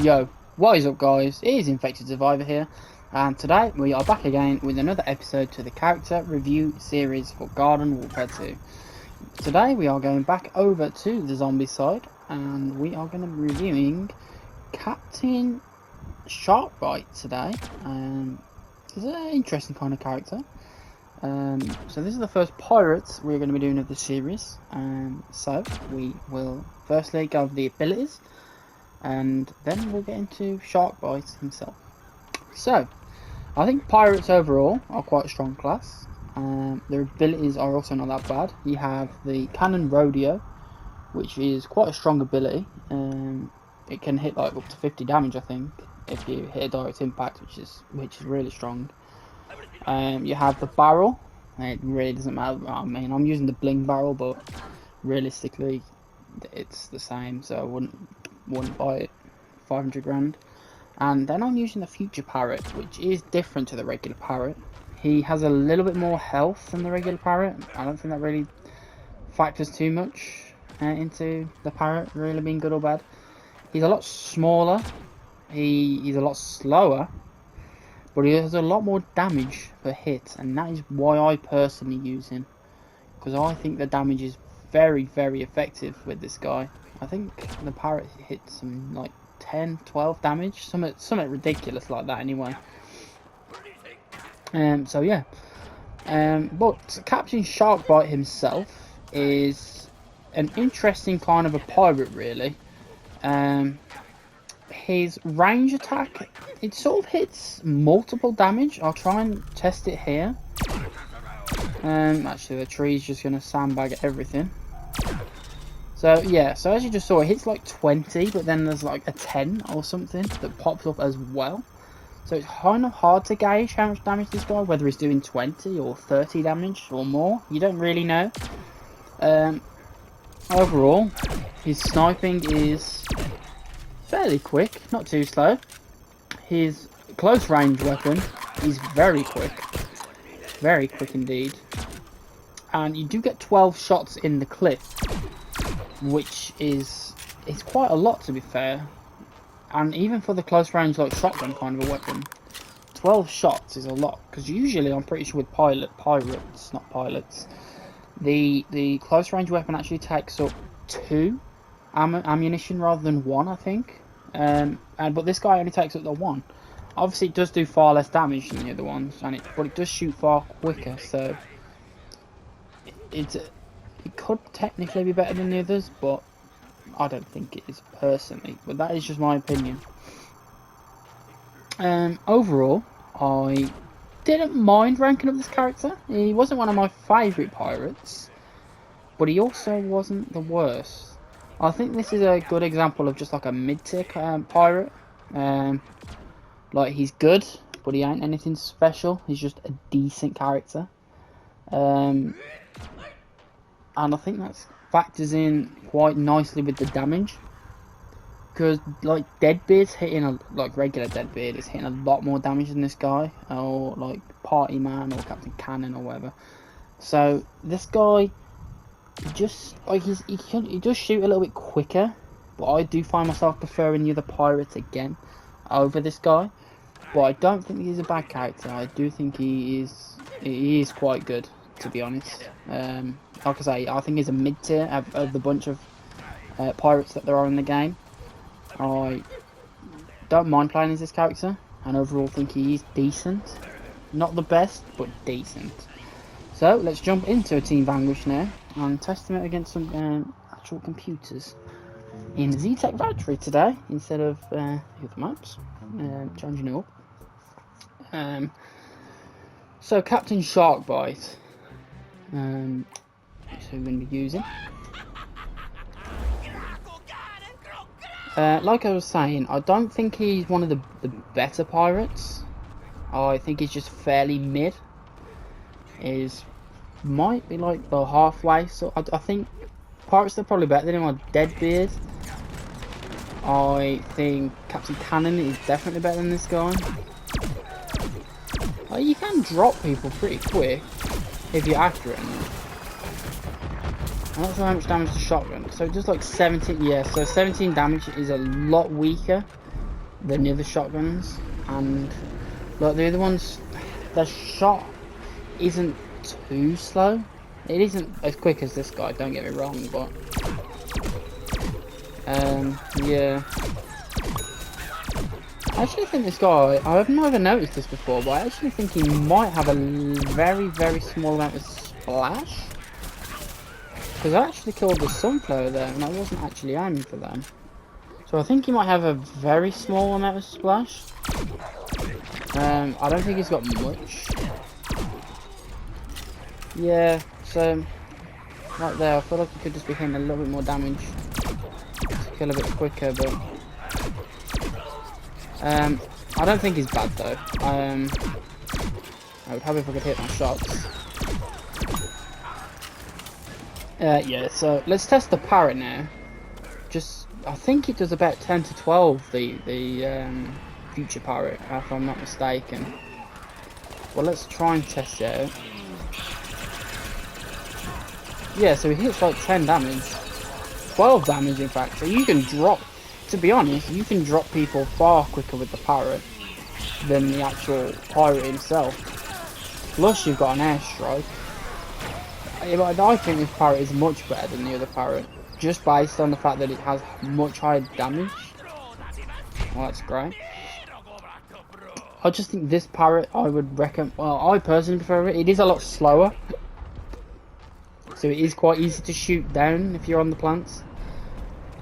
Yo, what is up guys, it is Infected Survivor here, and today we are back again with another episode to the character review series for Garden Warfare 2. Today we are going back over to the zombie side, and we are going to be reviewing Captain Sharkbite today. He's an interesting kind of character. So this is the first pirates we're going to be doing of the series, so we will firstly go over the abilities, and then we'll get into Sharkbite himself. So, I think pirates overall are quite a strong class. Their abilities are also not that bad. You have the Cannon Rodeo, which is quite a strong ability. It can hit like up to 50 damage, I think, if you hit a direct impact, which is really strong. You have the barrel. It really doesn't matter. I mean, I'm using the bling barrel, but realistically, it's the same, so I wouldn't buy it. 500 grand. And then I'm using the future parrot, which is different to the regular parrot. He has a little bit more health than the regular parrot. I don't think that really factors too much into the parrot really being good or bad. He's a lot smaller. He's a lot slower, but he has a lot more damage per hit, and that is why I personally use him, because I think the damage is very, very effective with this guy. I think the parrot hits some like 10, 12 damage, something ridiculous like that anyway. So yeah. But Captain Sharkbite himself is an interesting kind of a pirate, really. His range attack, it sort of hits multiple damage. I'll try and test it here. Actually the tree's just going to sandbag everything. So yeah, so as you just saw, it hits like 20, but then there's like a 10 or something that pops up as well. So it's kind of hard to gauge how much damage this guy, whether he's doing 20 or 30 damage or more. You don't really know. Overall, his sniping is fairly quick, not too slow. His close range weapon is very quick indeed. And you do get 12 shots in the clip, which is quite a lot, to be fair. And even for the close range like shotgun kind of a weapon, 12 shots is a lot, because usually I'm pretty sure with pirates, the close range weapon actually takes up 2 ammunition rather than 1, I think. But this guy only takes up the 1. Obviously it does do far less damage than the other ones, but it does shoot far quicker, so it could technically be better than the others, but I don't think it is personally. But that is just my opinion. Overall, I didn't mind ranking up this character. He wasn't one of my favourite pirates, but he also wasn't the worst. I think this is a good example of just like a mid-tier pirate. Like, he's good, but he ain't anything special. He's just a decent character. And I think that factors in quite nicely with the damage, because like Deadbeard's hitting like regular Deadbeard is hitting a lot more damage than this guy, or like Party Man or Captain Cannon or whatever. So this guy just like he does shoot a little bit quicker, but I do find myself preferring the other pirates again over this guy. But I don't think he's a bad character. I do think he is quite good, to be honest. Like I say, I think he's a mid-tier of the bunch of pirates that there are in the game. I don't mind playing as this character, and overall think he is decent. Not the best, but decent. So let's jump into a Team Vanquish now and test him out against some actual computers in Z-Tech Factory today, instead of the other maps. Changing it up. So Captain Sharkbite, who we're going to be using. Like I was saying, I don't think he's one of the better pirates. I think he's just fairly mid. Might be like the halfway. So I think pirates are probably better than him are Deadbeard. I think Captain Cannon is definitely better than this guy. You can drop people pretty quick if you're accurate enough. I'm not sure how much damage the shotgun. So it does like 17. Yeah, so 17 damage is a lot weaker than the other shotguns, and like the other ones, the shot isn't too slow. It isn't as quick as this guy, don't get me wrong, but yeah. I actually think this guy, I've never noticed this before, but I actually think he might have a very, very small amount of splash. Because I actually killed the sunflower there, and I wasn't actually aiming for them. So I think he might have a very small amount of splash. I don't think he's got much. Yeah, so right there, I feel like he could just be hitting a little bit more damage to kill a bit quicker, but I don't think he's bad though. I would have if I could hit my shots. Yeah, so let's test the parrot now. I think it does about 10 to 12, the future parrot, if I'm not mistaken. Well, let's try and test it out. Yeah, so he hits like 10 damage. 12 damage in fact, so you can drop, to be honest, you can drop people far quicker with the parrot than the actual pirate himself. Plus you've got an airstrike. I think this parrot is much better than the other parrot, just based on the fact that it has much higher damage. Well, that's great. I just think this parrot, I would recommend, well, I personally prefer it. It is a lot slower, so it is quite easy to shoot down if you're on the plants.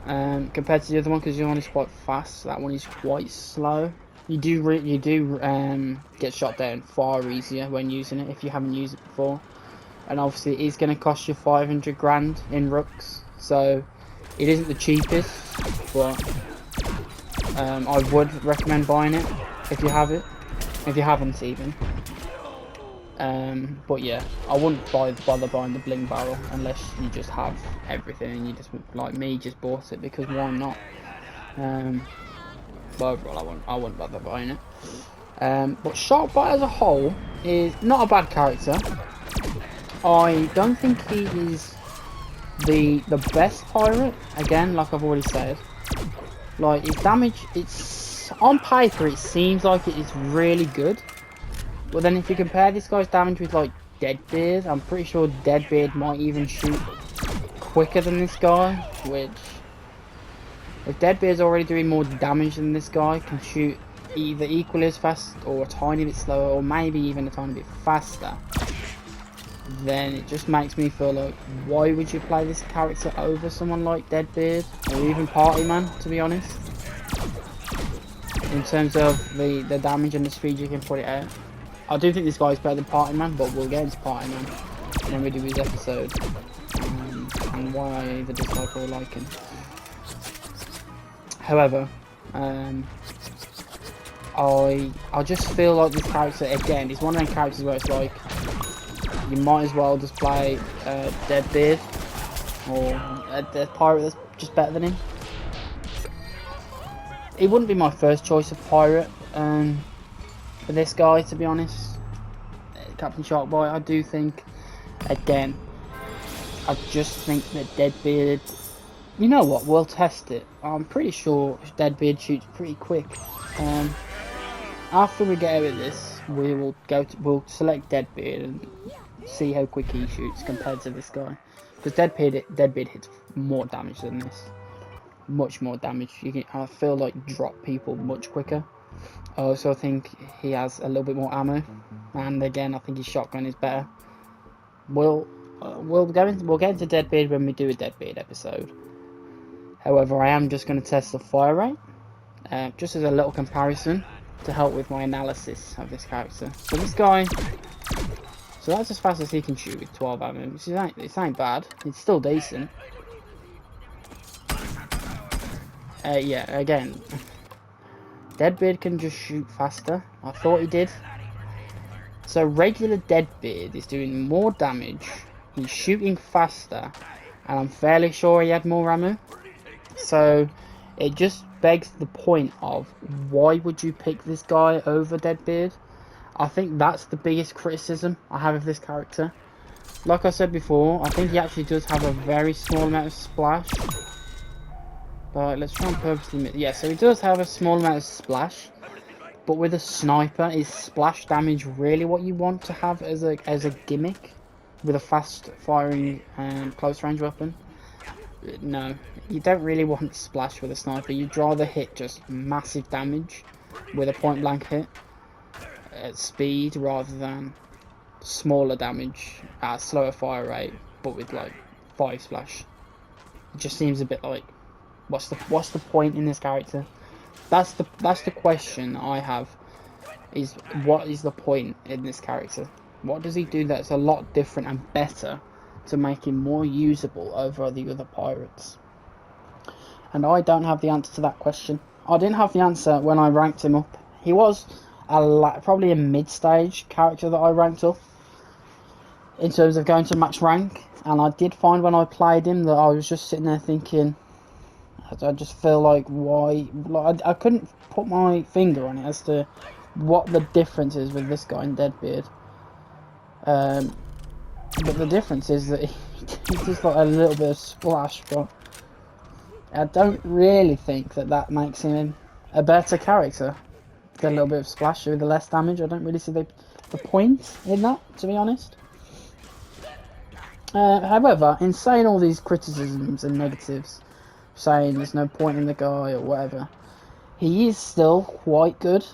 Compared to the other one, because the other one is quite fast, that one is quite slow. You do get shot down far easier when using it if you haven't used it before. And obviously it is going to cost you 500 grand in rooks, so it isn't the cheapest, but I would recommend buying it if you have it, if you haven't even. But yeah, I wouldn't bother buying the bling barrel unless you just have everything and you just, like me, just bought it because why not. But overall I wouldn't bother buying it. But Sharkbite as a whole is not a bad character. I don't think he is the best pirate, again, like I've already said. Like, his damage, it's on paper it seems like it is really good, but then if you compare this guy's damage with like Deadbeard, I'm pretty sure Deadbeard might even shoot quicker than this guy, which, if Deadbeard's already doing more damage than this guy, can shoot either equally as fast or a tiny bit slower, or maybe even a tiny bit faster, then it just makes me feel like, why would you play this character over someone like Deadbeard, or even Partyman, to be honest, in terms of the damage and the speed you can put it out. I do think this guy is better than Partyman, but we'll get into Partyman when we do his episode, and why I either dislike or like him. However, I just feel like this character, again, is one of them characters where it's like, you might as well just play Deadbeard, or a pirate that's just better than him. It wouldn't be my first choice of pirate for this guy, to be honest. Captain Sharkbite, I do think, again, I just think that Deadbeard, you know what, we'll test it. I'm pretty sure Deadbeard shoots pretty quick. After we get out of this, we'll select Deadbeard and see how quick he shoots compared to this guy, because Deadbeard hits more damage than this, much more damage. I feel like drop people much quicker. I also think he has a little bit more ammo, and again I think his shotgun is better. We'll get into Deadbeard when we do a Deadbeard episode. However, I am just going to test the fire rate, just as a little comparison to help with my analysis of this character. So this guy, so that's as fast as he can shoot with 12 ammo, which it ain't bad. It's still decent. Yeah, again, Deadbeard can just shoot faster. I thought he did. So regular Deadbeard is doing more damage, he's shooting faster, and I'm fairly sure he had more ammo. So it just begs the point of, why would you pick this guy over Deadbeard? I think that's the biggest criticism I have of this character. Like I said before, I think he actually does have a very small amount of splash. But let's try and purposely... Yeah, so he does have a small amount of splash. But with a sniper, is splash damage really what you want to have as a gimmick? With a fast firing close range weapon? No, you don't really want splash with a sniper. You'd rather hit just massive damage with a point blank hit at speed rather than smaller damage at a slower fire rate but with like 5 splash. It just seems a bit like, what's the point in this character? That's the question I have, is what is the point in this character? What does he do that's a lot different and better to make him more usable over the other pirates? And I don't have the answer to that question. I didn't have the answer when I ranked him up. He was probably a mid-stage character that I ranked up in terms of going to max rank, and I did find when I played him that I was just sitting there thinking, I just feel like why, like I couldn't put my finger on it as to what the difference is with this guy and Deadbeard. But the difference is that he's just got a little bit of splash, but I don't really think that makes him a better character. Get a little bit of splash with the less damage. I don't really see the point in that, to be honest. However, in saying all these criticisms and negatives, saying there's no point in the guy or whatever, he is still quite good.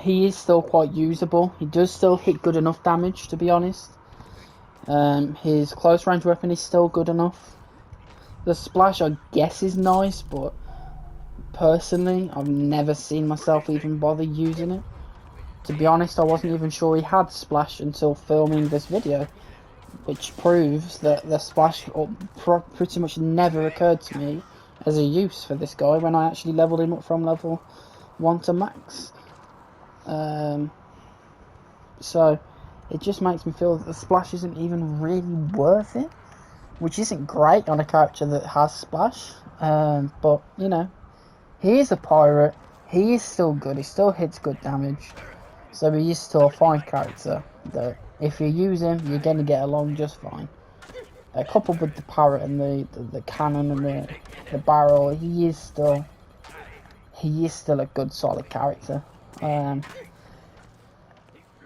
He is still quite usable. He does still hit good enough damage, to be honest. His close range weapon is still good enough. The splash, I guess, is nice, but personally, I've never seen myself even bother using it. To be honest, I wasn't even sure he had splash until filming this video, which proves that the splash pretty much never occurred to me as a use for this guy when I actually leveled him up from level 1 to max. So it just makes me feel that the splash isn't even really worth it, which isn't great on a character that has splash. But you know, he is a pirate. He is still good. He still hits good damage. So he is still a fine character that if you use him, you're going to get along just fine. Coupled with the parrot and the cannon and the barrel, he is still a good solid character.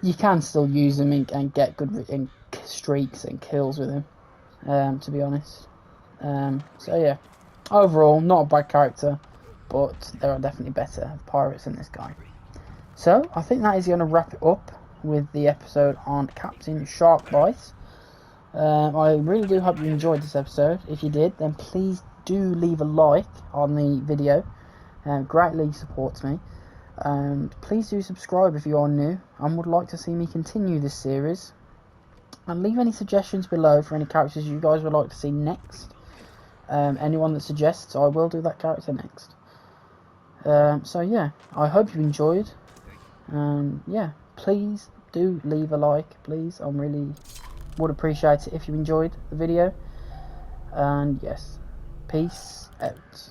You can still use him and get good streaks and kills with him, to be honest. So yeah, overall not a bad character, but there are definitely better pirates than this guy. So I think that is going to wrap it up with the episode on Captain Sharkbite. I really do hope you enjoyed this episode. If you did, then please do leave a like on the video. Greatly supports me. And please do subscribe if you are new and would like to see me continue this series. And leave any suggestions below for any characters you guys would like to see next. Anyone that suggests, I will do that character next. So yeah, I hope you enjoyed. Yeah, please do leave a like, please. I really would appreciate it if you enjoyed the video. And yes, peace out.